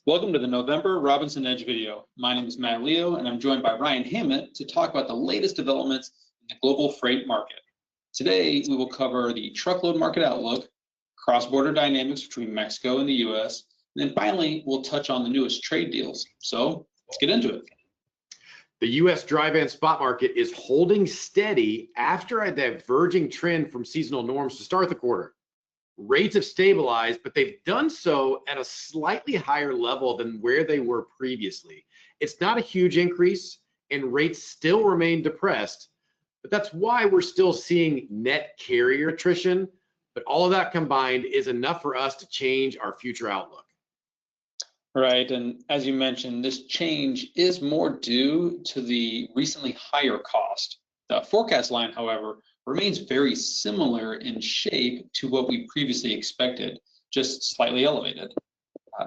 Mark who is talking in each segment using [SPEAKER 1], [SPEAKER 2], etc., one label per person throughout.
[SPEAKER 1] Welcome to the November Robinson Edge video. My name is Matt Leo, and I'm joined by Ryan Hammett to talk about the latest developments in the global freight market. Today, we will cover the truckload market outlook, cross-border dynamics between Mexico and the U.S., and then finally, we'll touch on the newest trade deals. So let's get into it.
[SPEAKER 2] The U.S. dry van spot market is holding steady after a diverging trend from seasonal norms to start the quarter. Rates have stabilized, but they've done so at a slightly higher level than where they were previously. It's not a huge increase, and rates still remain depressed, but that's why we're still seeing net carrier attrition. But all of that combined is enough for us to change our future outlook.
[SPEAKER 1] Right, and as you mentioned, this change is more due to the recently higher cost. The forecast line, however, remains very similar in shape to what we previously expected, just slightly elevated.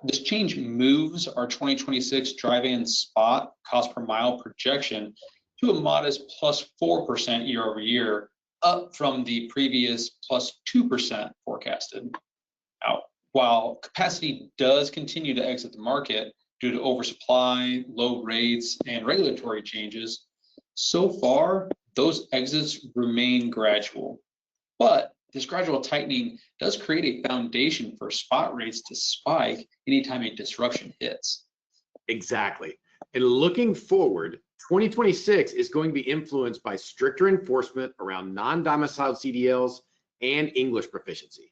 [SPEAKER 1] This change moves our 2026 dry van spot cost per mile projection to a modest plus 4% year over year, up from the previous plus 2% forecasted. Now, while capacity does continue to exit the market due to oversupply, low rates, and regulatory changes, so far, those exits remain gradual. But this gradual tightening does create a foundation for spot rates to spike anytime a disruption hits.
[SPEAKER 2] Exactly. And looking forward, 2026 is going to be influenced by stricter enforcement around non-domiciled CDLs and English proficiency.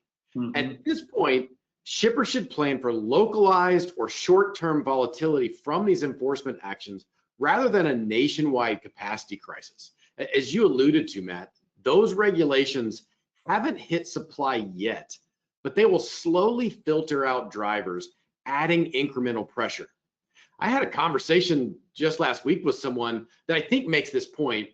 [SPEAKER 2] At this point, shippers should plan for localized or short-term volatility from these enforcement actions rather than a nationwide capacity crisis. As you alluded to, Matt, those regulations haven't hit supply yet, but they will slowly filter out drivers, adding incremental pressure. I had a conversation just last week with someone that I think makes this point.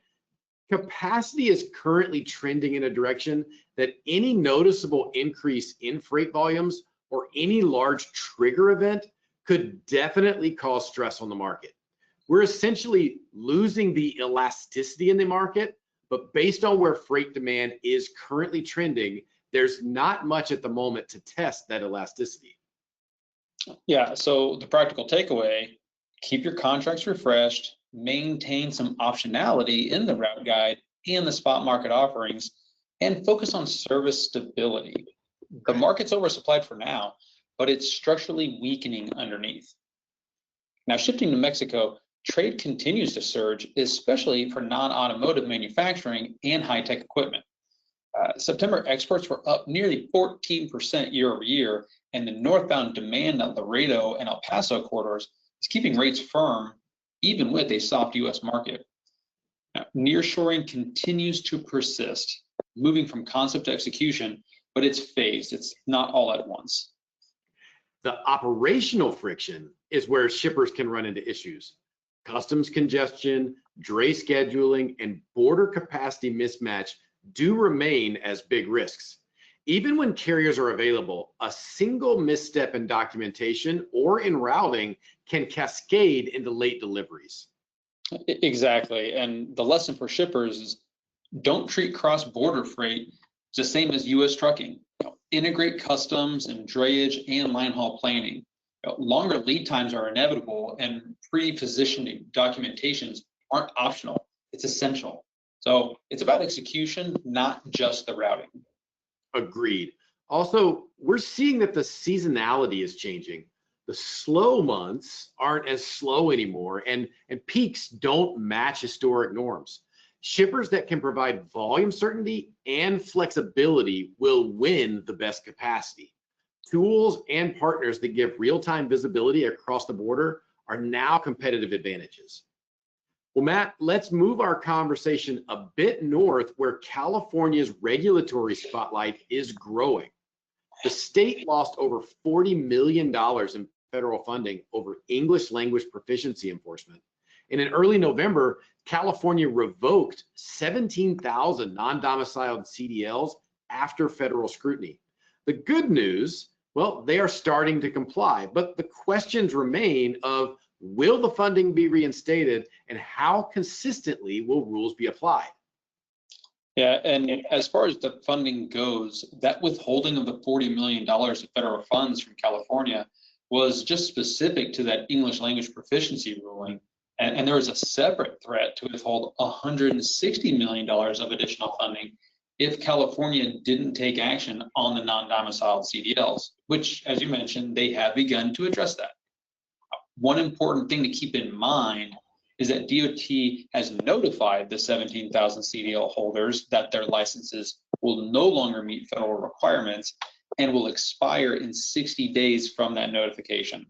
[SPEAKER 2] Capacity is currently trending in a direction that any noticeable increase in freight volumes or any large trigger event could definitely cause stress on the market. We're essentially losing the elasticity in the market, but based on where freight demand is currently trending, there's not much at the moment to test that elasticity.
[SPEAKER 1] Yeah, so the practical takeaway, keep your contracts refreshed, maintain some optionality in the route guide and the spot market offerings, and focus on service stability. The market's oversupplied for now, but it's structurally weakening underneath. Now, shifting to Mexico, trade continues to surge, especially for non-automotive manufacturing and high-tech equipment. September exports were up nearly 14% year over year, and the northbound demand on the Laredo and El Paso corridors is keeping rates firm, even with a soft U.S. market. Now, nearshoring continues to persist, moving from concept to execution, but it's phased. It's not all at once.
[SPEAKER 2] The operational friction is where shippers can run into issues. Customs congestion, dray scheduling, and border capacity mismatch do remain as big risks. Even when carriers are available, a single misstep in documentation or in routing can cascade into late deliveries.
[SPEAKER 1] Exactly, and the lesson for shippers is don't treat cross-border freight the same as U.S. trucking. Integrate customs and drayage and line haul planning. Longer lead times are inevitable, and pre-positioning documentations aren't optional. It's essential. So it's about execution, not just the routing.
[SPEAKER 2] Agreed. Also, we're seeing that the seasonality is changing. The slow months aren't as slow anymore, and peaks don't match historic norms. Shippers that can provide volume certainty and flexibility will win the best capacity. Tools and partners that give real-time visibility across the border are now competitive advantages. Well, Matt, let's move our conversation a bit north where California's regulatory spotlight is growing. The state lost over $40 million in federal funding over English language proficiency enforcement. And in early November, California revoked 17,000 non-domiciled CDLs after federal scrutiny. The good news, well, they are starting to comply, but the questions remain of will the funding be reinstated and how consistently will rules be applied?
[SPEAKER 1] Yeah, and as far as the funding goes, that withholding of the $40 million of federal funds from California was just specific to that English language proficiency ruling. And there was a separate threat to withhold $160 million of additional funding if California didn't take action on the non-domiciled CDLs, which, as you mentioned, they have begun to address that. One important thing to keep in mind is that DOT has notified the 17,000 CDL holders that their licenses will no longer meet federal requirements and will expire in 60 days from that notification.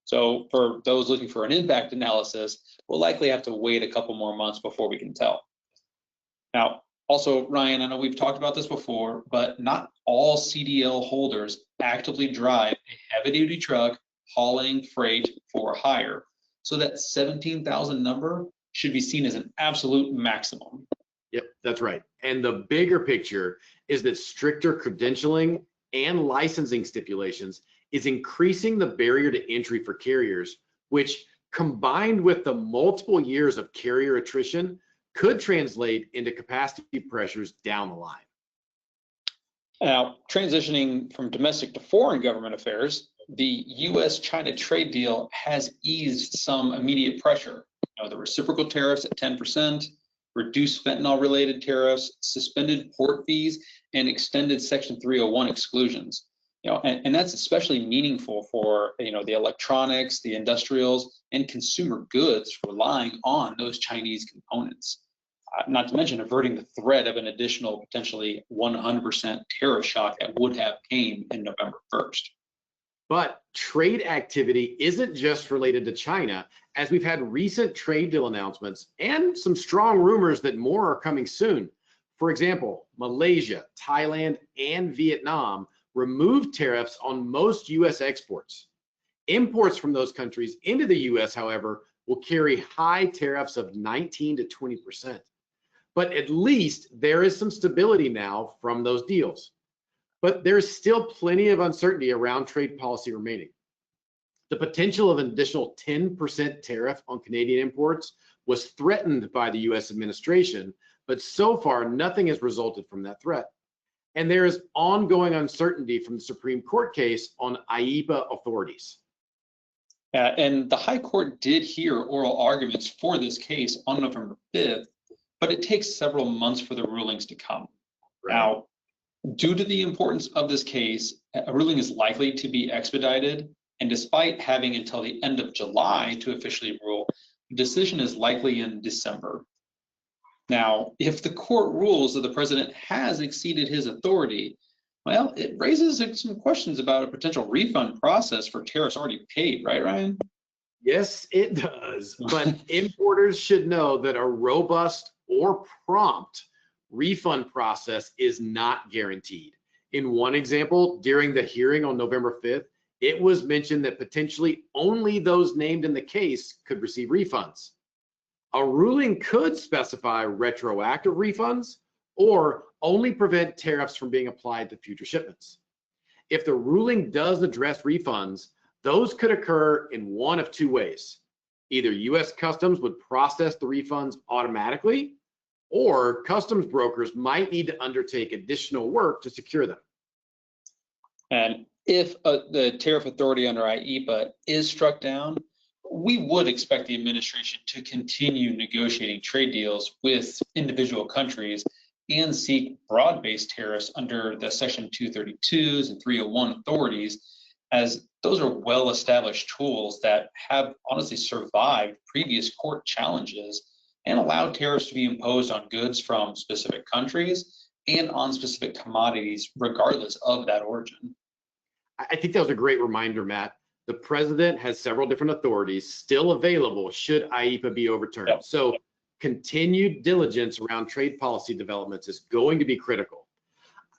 [SPEAKER 1] So for those looking for an impact analysis, we'll likely have to wait a couple more months before we can tell. Now, also, Ryan, I know we've talked about this before, but not all CDL holders actively drive a heavy-duty truck hauling freight for hire. So that 17,000 number should be seen as an absolute maximum.
[SPEAKER 2] Yep, that's right. And the bigger picture is that stricter credentialing and licensing stipulations is increasing the barrier to entry for carriers, which combined with the multiple years of carrier attrition could translate into capacity pressures down the line.
[SPEAKER 1] Now, transitioning from domestic to foreign government affairs, the U.S.-China trade deal has eased some immediate pressure. The reciprocal tariffs at 10%, reduced fentanyl-related tariffs, suspended port fees, and extended Section 301 exclusions. And that's especially meaningful for the electronics, the industrials, and consumer goods relying on those Chinese components. Not to mention averting the threat of an additional potentially 100% tariff shock that would have came in November 1st.
[SPEAKER 2] But trade activity isn't just related to China, as we've had recent trade deal announcements and some strong rumors that more are coming soon. For example, Malaysia, Thailand, and Vietnam removed tariffs on most U.S. exports. Imports from those countries into the U.S., however, will carry high tariffs of 19 to 20%. But at least there is some stability now from those deals. But there's still plenty of uncertainty around trade policy remaining. The potential of an additional 10% tariff on Canadian imports was threatened by the U.S. administration, but so far nothing has resulted from that threat. And there is ongoing uncertainty from the Supreme Court case on IEEPA authorities.
[SPEAKER 1] And the High Court did hear oral arguments for this case on November 5th, but it takes several months for the rulings to come. Right. Now, due to the importance of this case, a ruling is likely to be expedited, and despite having until the end of July to officially rule, the decision is likely in December. Now, if the court rules that the president has exceeded his authority, well, it raises some questions about a potential refund process for tariffs already paid, right, Ryan?
[SPEAKER 2] Yes, it does. But importers should know that a robust or prompt refund process is not guaranteed. In one example, during the hearing on November 5th, it was mentioned that potentially only those named in the case could receive refunds. A ruling could specify retroactive refunds or only prevent tariffs from being applied to future shipments. If the ruling does address refunds, those could occur in one of two ways. Either U.S. Customs would process the refunds automatically, or customs brokers might need to undertake additional work to secure them.
[SPEAKER 1] And if the tariff authority under IEEPA is struck down, we would expect the administration to continue negotiating trade deals with individual countries and seek broad-based tariffs under the Section 232s and 301 authorities, as those are well-established tools that have honestly survived previous court challenges and allowed tariffs to be imposed on goods from specific countries and on specific commodities, regardless of that origin.
[SPEAKER 2] I think that was a great reminder, Matt. The president has several different authorities still available should IEEPA be overturned. Yep. So continued diligence around trade policy developments is going to be critical.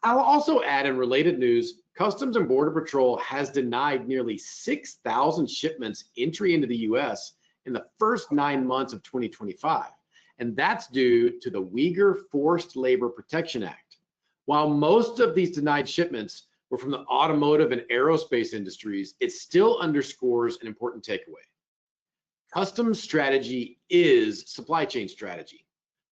[SPEAKER 2] I'll also add, in related news, Customs and Border Patrol has denied nearly 6,000 shipments entry into the U.S. in the first 9 months of 2025, and that's due to the Uyghur Forced Labor Protection Act. While most of these denied shipments were from the automotive and aerospace industries, it still underscores an important takeaway. Customs strategy is supply chain strategy.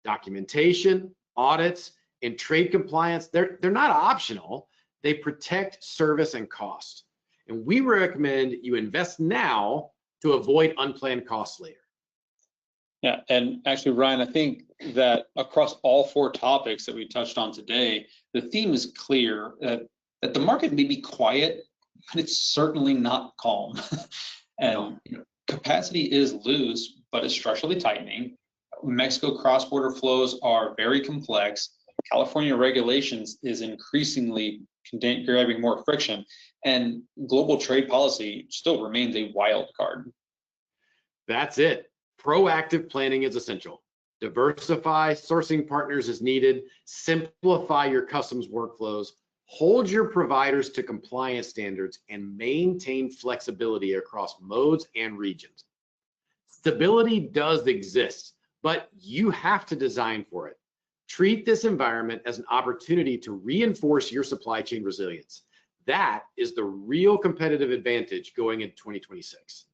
[SPEAKER 2] Documentation, audits, and trade compliance, they're not optional. They protect service and cost. and we recommend you invest now to avoid unplanned costs later.
[SPEAKER 1] Yeah, and actually, Ryan, I think that across all four topics that we touched on today, the theme is clear that the market may be quiet, but it's certainly not calm. And capacity is loose, but it's structurally tightening. Mexico cross-border flows are very complex. California regulations is increasingly grabbing more friction, and global trade policy still remains a wild card.
[SPEAKER 2] That's it. Proactive planning is essential. Diversify sourcing partners as needed, simplify your customs workflows, hold your providers to compliance standards, and maintain flexibility across modes and regions. Stability does exist, but you have to design for it. Treat this environment as an opportunity to reinforce your supply chain resilience. That is the real competitive advantage going into 2026.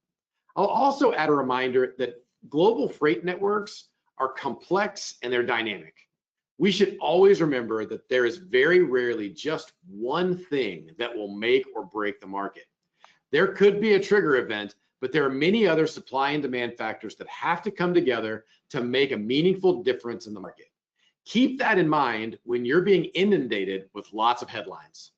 [SPEAKER 2] I'll also add a reminder that global freight networks are complex and they're dynamic. We should always remember that there is very rarely just one thing that will make or break the market. There could be a trigger event, but there are many other supply and demand factors that have to come together to make a meaningful difference in the market. Keep that in mind when you're being inundated with lots of headlines.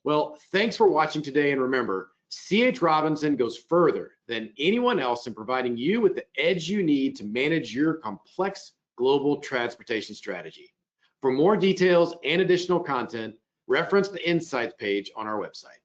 [SPEAKER 2] Well, thanks for watching today, and remember, C.H. Robinson goes further than anyone else in providing you with the edge you need to manage your complex global transportation strategy. For more details and additional content, reference the Insights page on our website.